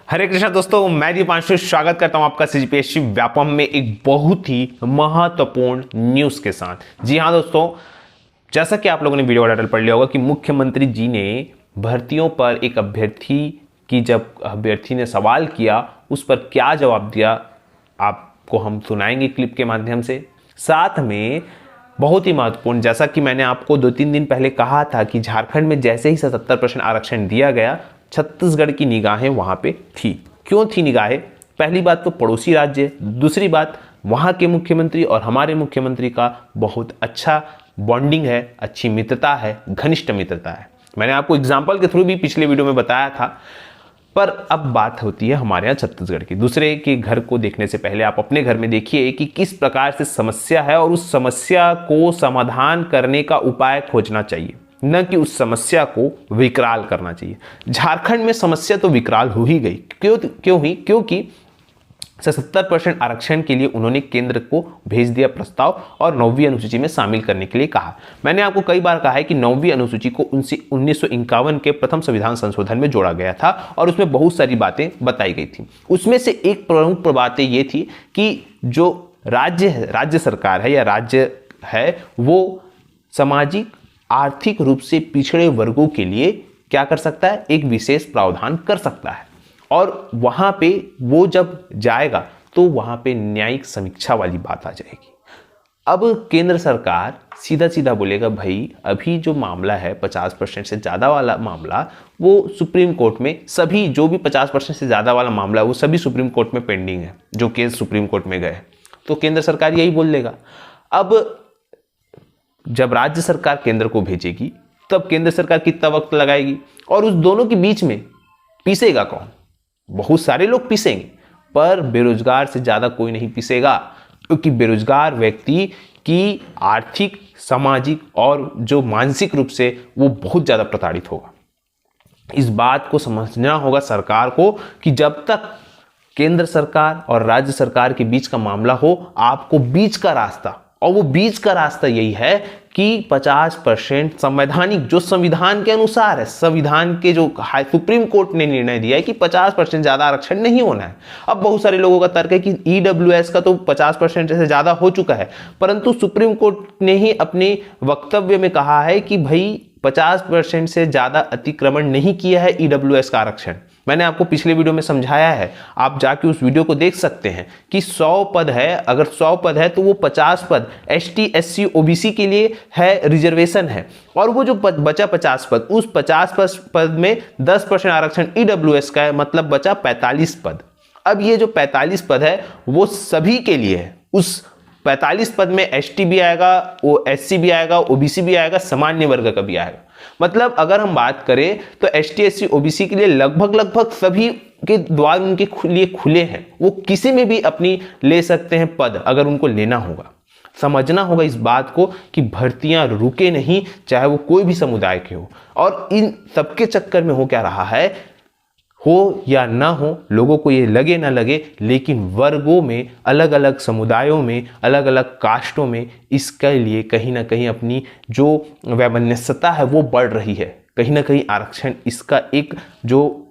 हरे कृष्णा दोस्तों, मैं दीपांशु स्वागत करता हूं आपका सीजीपीएससी व्यापम में एक बहुत ही महत्वपूर्ण न्यूज के साथ। जी हां दोस्तों, जैसा कि आप लोगों ने वीडियो का टाइटल पढ़ लिया होगा कि मुख्यमंत्री जी ने भर्तियों पर एक जब अभ्यर्थी ने सवाल किया उस पर क्या जवाब दिया, आपको हम सुनाएंगे क्लिप के माध्यम से। साथ में बहुत ही महत्वपूर्ण, जैसा कि मैंने आपको 2-3 दिन पहले कहा था कि झारखंड में जैसे ही 77% आरक्षण दिया गया, छत्तीसगढ़ की निगाहें वहां पे थी। क्यों थी निगाहें? पहली बात तो पड़ोसी राज्य, दूसरी बात वहां के मुख्यमंत्री और हमारे मुख्यमंत्री का बहुत अच्छा बॉन्डिंग है, अच्छी मित्रता है, घनिष्ठ मित्रता है। मैंने आपको एग्जाम्पल के थ्रू भी पिछले वीडियो में बताया था। पर अब बात होती है हमारे यहाँ छत्तीसगढ़ की। दूसरे के घर को देखने से पहले आप अपने घर में देखिए कि किस प्रकार से समस्या है और उस समस्या को समाधान करने का उपाय खोजना चाहिए, न कि उस समस्या को विकराल करना चाहिए। झारखंड में समस्या तो विकराल हो ही गई। क्यों हुई? क्योंकि 77% आरक्षण के लिए उन्होंने केंद्र को भेज दिया प्रस्ताव और 9वीं अनुसूची में शामिल करने के लिए कहा। मैंने आपको कई बार कहा है कि 9वीं अनुसूची को 1951 के प्रथम संविधान संशोधन में जोड़ा गया था और उसमें बहुत सारी बातें बताई गई थी। उसमें से एक प्रमुख बातें ये थी कि जो राज्य सरकार है या राज्य है, वो सामाजिक आर्थिक रूप से पिछड़े वर्गों के लिए क्या कर सकता है? एक विशेष प्रावधान कर सकता है। और वहां पे वो जब जाएगा तो वहां पे न्यायिक समीक्षा वाली बात आ जाएगी। अब केंद्र सरकार सीधा सीधा बोलेगा, भाई अभी जो मामला है 50% से ज्यादा वाला मामला, वो सुप्रीम कोर्ट में, सभी जो भी 50% से ज्यादा वाला मामला है वो सभी सुप्रीम कोर्ट में पेंडिंग है, जो केस सुप्रीम कोर्ट में गए। तो केंद्र सरकार यही बोल देगा। अब जब राज्य सरकार केंद्र को भेजेगी तब केंद्र सरकार कितना वक्त लगाएगी और उस दोनों के बीच में पीसेगा कौन? बहुत सारे लोग पीसेंगे, पर बेरोजगार से ज्यादा कोई नहीं पीसेगा, क्योंकि बेरोजगार व्यक्ति की आर्थिक, सामाजिक और जो मानसिक रूप से वो बहुत ज्यादा प्रताड़ित होगा। इस बात को समझना होगा सरकार को कि जब तक केंद्र सरकार और राज्य सरकार के बीच का मामला हो, आपको बीच का रास्ता, और वो बीच का रास्ता यही है कि 50% संवैधानिक, जो संविधान के अनुसार है, संविधान के जो सुप्रीम कोर्ट ने निर्णय दिया है कि 50% ज्यादा आरक्षण नहीं होना है। अब बहुत सारे लोगों का तर्क है कि ईडब्ल्यूएस का तो 50% से ज्यादा हो चुका है, परंतु सुप्रीम कोर्ट ने ही अपने वक्तव्य में कहा है कि भाई 50% से ज्यादा अतिक्रमण नहीं किया है ईडब्ल्यूएस का आरक्षण। मैंने आपको पिछले वीडियो में समझाया है, आप जाके उस वीडियो को देख सकते हैं कि 100 पद है, अगर 100 पद है तो वो 50 पद एसटी, एससी, ओबीसी के लिए है, रिजर्वेशन है, और वो जो बचा 50 पद, उस 50 पद में 10% आरक्षण ईडब्ल्यूएस का है, मतलब बचा 45 पद। अब ये जो 45 पद है वो सभी के लिए है। उस 45 पद में एसटी भी आएगा, वो एससी भी आएगा, ओबीसी भी आएगा, सामान्य वर्ग का भी आएगा। मतलब अगर हम बात करें तो एसटी, एससी, ओबीसी के लिए लगभग सभी के द्वार उनके लिए खुले हैं। वो किसी में भी अपनी ले सकते हैं पद, अगर उनको लेना होगा। समझना होगा इस बात को कि भर्तियां रुके नहीं, चाहे वो कोई भी समुदाय के हो। और इन सबके चक्कर में हो क्या रहा है, हो या ना हो, लोगों को ये लगे ना लगे, लेकिन वर्गों में, अलग अलग समुदायों में, अलग अलग कास्टों में इसके लिए कहीं ना कहीं अपनी जो वैमनस्यता है वो बढ़ रही है। कहीं ना कहीं आरक्षण, इसका एक जो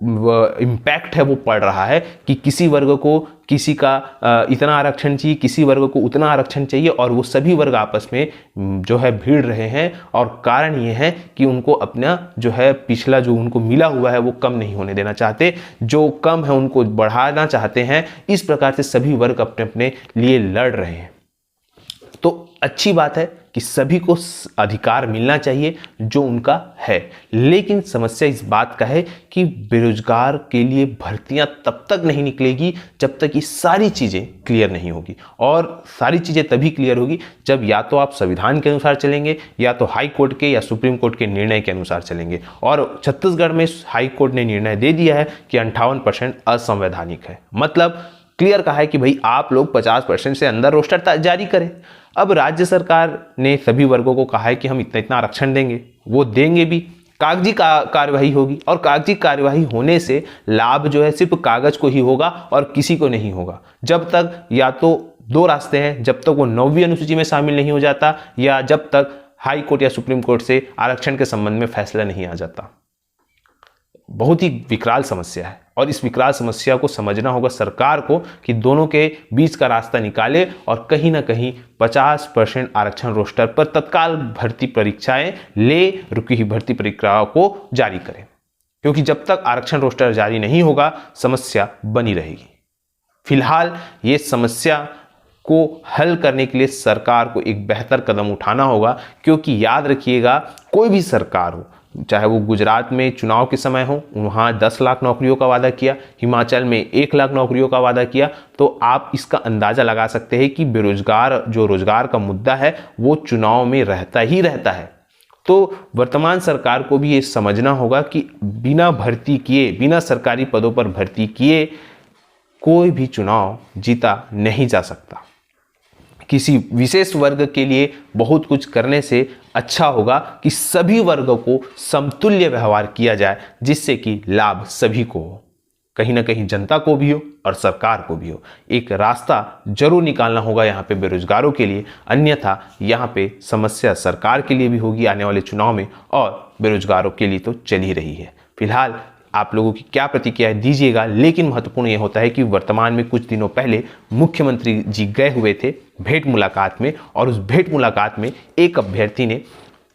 इम्पैक्ट है वो पड़ रहा है कि किसी वर्ग को किसी का इतना आरक्षण चाहिए, किसी वर्ग को उतना आरक्षण चाहिए, और वो सभी वर्ग आपस में जो है भिड़ रहे हैं। और कारण ये है कि उनको अपना जो है पिछला जो उनको मिला हुआ है वो कम नहीं होने देना चाहते, जो कम है उनको बढ़ाना चाहते हैं। इस प्रकार से सभी वर्ग अपने अपने लिए लड़ रहे हैं। तो अच्छी बात है कि सभी को अधिकार मिलना चाहिए जो उनका है, लेकिन समस्या इस बात का है कि बेरोजगार के लिए भर्तियां तब तक नहीं निकलेगी जब तक ये सारी चीजें क्लियर नहीं होगी। और सारी चीजें तभी क्लियर होगी जब या तो आप संविधान के अनुसार चलेंगे, या तो हाई कोर्ट के या सुप्रीम कोर्ट के निर्णय के अनुसार चलेंगे। और छत्तीसगढ़ में हाई कोर्ट ने निर्णय दे दिया है कि 58% असंवैधानिक है। मतलब क्लियर कहा है कि भाई आप लोग 50% से अंदर रोस्टर जारी करें। अब राज्य सरकार ने सभी वर्गों को कहा है कि हम इतना इतना आरक्षण देंगे, वो देंगे भी, कागजी कार्यवाही होगी, और कागजी कार्यवाही होने से लाभ जो है सिर्फ कागज को ही होगा और किसी को नहीं होगा। जब तक, या तो दो रास्ते हैं, जब तक वो 9वीं अनुसूची में शामिल नहीं हो जाता, या जब तक हाई कोर्ट या सुप्रीम कोर्ट से आरक्षण के संबंध में फैसला नहीं आ जाता। बहुत ही विकराल समस्या है। और इस विकराल समस्या को समझना होगा सरकार को कि दोनों के बीच का रास्ता निकाले और कहीं ना कहीं 50% आरक्षण रोस्टर पर तत्काल भर्ती परीक्षाएं ले, रुकी हुई भर्ती परीक्षाओं को जारी करें, क्योंकि जब तक आरक्षण रोस्टर जारी नहीं होगा समस्या बनी रहेगी। फिलहाल ये समस्या को हल करने के लिए सरकार को एक बेहतर कदम उठाना होगा, क्योंकि याद रखिएगा कोई भी सरकार हो, चाहे वो गुजरात में चुनाव के समय हो, वहाँ 10 लाख नौकरियों का वादा किया, हिमाचल में 1 लाख नौकरियों का वादा किया, तो आप इसका अंदाज़ा लगा सकते हैं कि बेरोजगार जो रोजगार का मुद्दा है वो चुनाव में रहता ही रहता है। तो वर्तमान सरकार को भी ये समझना होगा कि बिना भर्ती किए, बिना सरकारी पदों पर भर्ती किए कोई भी चुनाव जीता नहीं जा सकता। किसी विशेष वर्ग के लिए बहुत कुछ करने से अच्छा होगा कि सभी वर्गों को समतुल्य व्यवहार किया जाए, जिससे कि लाभ सभी को हो, कहीं ना कहीं जनता को भी हो और सरकार को भी हो। एक रास्ता जरूर निकालना होगा यहाँ पे बेरोजगारों के लिए, अन्यथा यहाँ पे समस्या सरकार के लिए भी होगी आने वाले चुनाव में और बेरोजगारों के लिए तो चल ही रही है। फिलहाल आप लोगों की क्या प्रतिक्रिया दीजिएगा, लेकिन महत्वपूर्ण यह होता है कि वर्तमान में कुछ दिनों पहले मुख्यमंत्री जी गए हुए थे भेंट मुलाकात में, और उस भेंट मुलाकात में एक अभ्यर्थी ने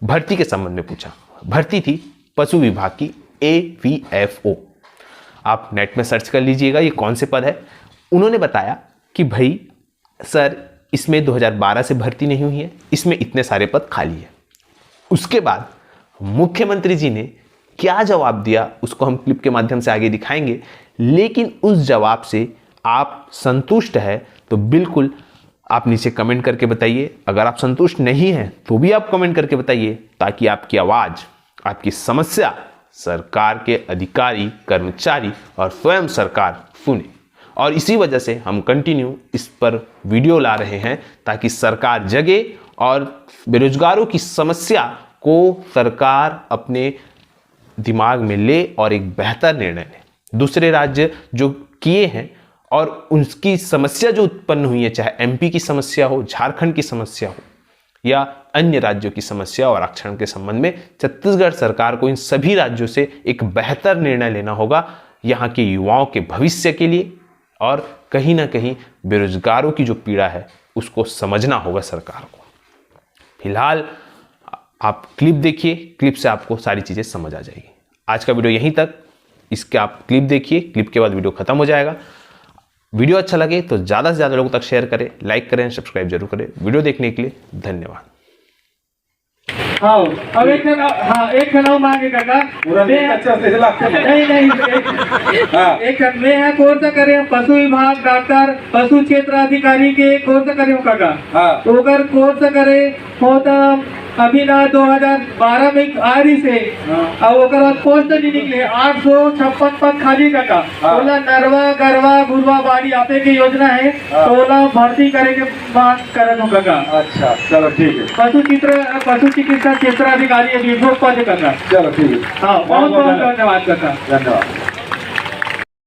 भर्ती के संबंध में पूछा। भर्ती थी पशु विभाग की AVFO। आप नेट में सर्च कर लीजिएगा ये कौन से पद है। उन्होंने बताया कि भाई सर इसमें 2012 से भर्ती नहीं हुई है, इसमें इतने सारे पद खाली है। उसके बाद मुख्यमंत्री जी ने क्या जवाब दिया उसको हम क्लिप के माध्यम से आगे दिखाएंगे, लेकिन उस जवाब से आप संतुष्ट है तो बिल्कुल आप नीचे कमेंट करके बताइए। अगर आप संतुष्ट नहीं हैं तो भी आप कमेंट करके बताइए, ताकि आपकी आवाज़, आपकी समस्या सरकार के अधिकारी, कर्मचारी और स्वयं सरकार सुने। और इसी वजह से हम कंटिन्यू इस पर वीडियो ला रहे हैं, ताकि सरकार जगे और बेरोजगारों की समस्या को सरकार अपने दिमाग में ले और एक बेहतर निर्णय ले। दूसरे राज्य जो किए हैं और उनकी समस्या जो उत्पन्न हुई है, चाहे MP की समस्या हो, झारखंड की समस्या हो या अन्य राज्यों की समस्या और आरक्षण के संबंध में, छत्तीसगढ़ सरकार को इन सभी राज्यों से एक बेहतर निर्णय लेना होगा यहाँ के युवाओं के भविष्य के लिए, और कहीं ना कहीं बेरोजगारों की जो पीड़ा है उसको समझना होगा सरकार को। फिलहाल आप क्लिप देखिए, क्लिप से आपको सारी चीज़ें समझ आ जाएगी। आज का वीडियो यहीं तक, इसके आप क्लिप देखिए, क्लिप के बाद वीडियो खत्म हो जाएगा। वीडियो अच्छा लगे तो ज़्यादा से ज़्यादा लोगों तक शेयर करें, लाइक करें, सब्सक्राइब जरूर करें। वीडियो देखने के लिए धन्यवाद। हाँ, अब एक खनाव मांगे काका। एक में है कोर्स करे पशु विभाग डॉक्टर, पशु क्षेत्र अधिकारी के कोर्स करे काका। तो अगर कोर्स करे हो तो अभी ना 2012 में आरी से और पोस्ट नहीं निकले 856 पद खाली काका। बोला नरवा गरवा गुरवा बाड़ी आपे की योजना है, तो बोला भर्ती करे के बात करन हो काका। अच्छा चलो ठीक है। पशु चिकित्सा क्षेत्र अधिकारी विभाग पद काका। चलो ठीक है। हाँ, बहुत बहुत धन्यवाद काका। धन्यवाद।